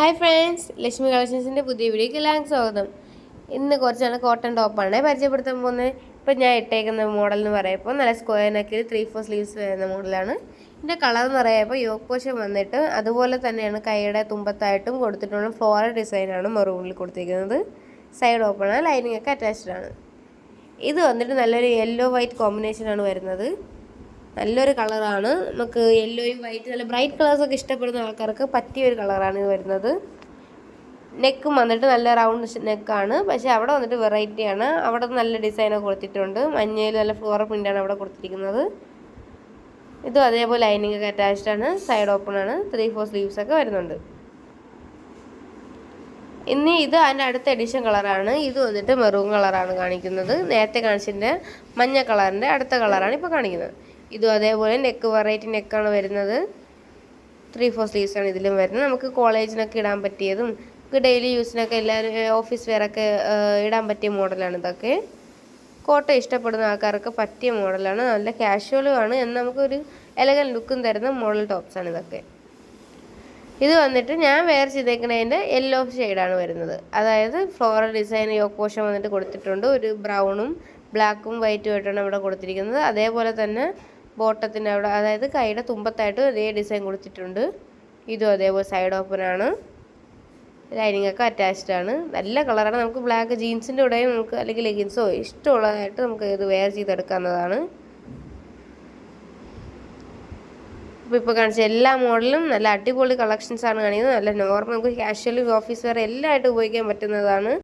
Hi friends, Lakshmi കളക്ഷൻസിൻ്റെ പുതിയ വീഡിയോയ്ക്ക് എല്ലാവർക്കും സ്വാഗതം. ഇന്ന് കുറച്ച് നല്ല കോട്ടൺ ടോപ്പാണ് പരിചയപ്പെടുത്താൻ പോകുന്നത്. ഇപ്പം ഞാൻ ഇട്ടേക്കുന്ന മോഡൽ എന്ന് പറയുമ്പോൾ നല്ല സ്ക്വയർ നെക്കിൽ 3/4 സ്ലീവ്സ് വരുന്ന മോഡലാണ്. ഇതിൻ്റെ കളർ എന്ന് പറയുമ്പോൾ യോക്ക് പോർഷൻ വന്നിട്ട് അതുപോലെ തന്നെയാണ് കൈയുടെ തുമ്പത്തായിട്ടും കൊടുത്തിട്ടുള്ള ഫ്ലോറൽ ഡിസൈനാണ് മെറൂണിൽ കൊടുത്തിരിക്കുന്നത്. സൈഡ് ഓപ്പണാണ്, ലൈനിങ് ഒക്കെ അറ്റാച്ച്ഡ് ആണ്. ഇത് വന്നിട്ട് നല്ലൊരു യെല്ലോ വൈറ്റ് കോമ്പിനേഷനാണ് വരുന്നത്. നല്ലൊരു കളറാണ്. നമുക്ക് യെല്ലോയും വൈറ്റ് നല്ല ബ്രൈറ്റ് കളേഴ്സൊക്കെ ഇഷ്ടപ്പെടുന്ന ആൾക്കാർക്ക് പറ്റിയൊരു കളറാണ് ഇത് വരുന്നത്. നെക്കും വന്നിട്ട് നല്ല റൗണ്ട് നെക്കാണ്, പക്ഷേ അവിടെ വന്നിട്ട് വെറൈറ്റിയാണ്. അവിടെ നല്ല ഡിസൈനൊക്കെ കൊടുത്തിട്ടുണ്ട്. മഞ്ഞയിൽ നല്ല ഫ്ലോറൽ പ്രിൻ്റാണ് അവിടെ കൊടുത്തിരിക്കുന്നത്. ഇതും അതേപോലെ ലൈനിങ് ഒക്കെ അറ്റാച്ച്ഡ് ആണ്. സൈഡ് ഓപ്പൺ ആണ്. 3/4 സ്ലീവ്സ് ഒക്കെ വരുന്നുണ്ട്. ഇനി ഇത് അതിൻ്റെ അടുത്ത എഡിഷൻ കളറാണ്. ഇത് വന്നിട്ട് മെറൂൺ കളറാണ് കാണിക്കുന്നത്. നേരത്തെ കാണിച്ചതിൻ്റെ മഞ്ഞ കളറിൻ്റെ അടുത്ത കളറാണ് ഇപ്പോൾ കാണിക്കുന്നത്. ഇതും അതേപോലെ നെക്ക് വെറൈറ്റി നെക്കാണ് വരുന്നത്. 3/4 സ്ലീവ്സാണ് ഇതിലും വരുന്നത്. നമുക്ക് കോളേജിനൊക്കെ ഇടാൻ പറ്റിയതും ഡെയിലി യൂസിനൊക്കെ എല്ലാവരും ഓഫീസ് വെയറൊക്കെ ഇടാൻ പറ്റിയ മോഡലാണ് ഇതൊക്കെ. കോട്ടൺ ഇഷ്ടപ്പെടുന്ന ആൾക്കാർക്ക് പറ്റിയ മോഡലാണ്. നല്ല കാഷ്വലും ആണ്, എന്നാൽ നമുക്കൊരു എലഗൻ ലുക്കും തരുന്ന മോഡൽ ടോപ്സാണ് ഇതൊക്കെ. ഇത് വന്നിട്ട് ഞാൻ വെയർ ചെയ്തേക്കുന്നതിൻ്റെ യെല്ലോ ഷെയ്ഡാണ് വരുന്നത്. അതായത് ഫ്ലോറൽ ഡിസൈൻ യോക്ക് പോർഷൻ വന്നിട്ട് കൊടുത്തിട്ടുണ്ട്. ഒരു ബ്രൗണും ബ്ലാക്കും വൈറ്റും ആയിട്ടാണ് ഇവിടെ കൊടുത്തിരിക്കുന്നത്. അതേപോലെ തന്നെ ബോട്ടത്തിൻ്റെ അവിടെ, അതായത് കൈയുടെ തുമ്പത്തായിട്ട് ഇതേ ഡിസൈൻ കൊടുത്തിട്ടുണ്ട്. ഇതും അതേപോലെ സൈഡ് ഓപ്പണാണ്. ലൈനിങ് ഒക്കെ അറ്റാച്ച്ഡ് ആണ്. നല്ല കളറാണ്. നമുക്ക് ബ്ലാക്ക് ജീൻസിൻ്റെ കൂടെയും നമുക്ക് അല്ലെങ്കിൽ ലെഗിൻസോ ഇഷ്ടമുള്ളതായിട്ട് നമുക്ക് ഇത് വെയർ ചെയ്തെടുക്കാവുന്നതാണ്. ഇപ്പോൾ കാണിച്ച എല്ലാ മോഡലും നല്ല അടിപൊളി കളക്ഷൻസാണ് കാണിക്കുന്നത്. നല്ല നോർമൽ നമുക്ക് കാഷ്വലി ഓഫീസ് വെയർ എല്ലാമായിട്ട് ഉപയോഗിക്കാൻ പറ്റുന്നതാണ്.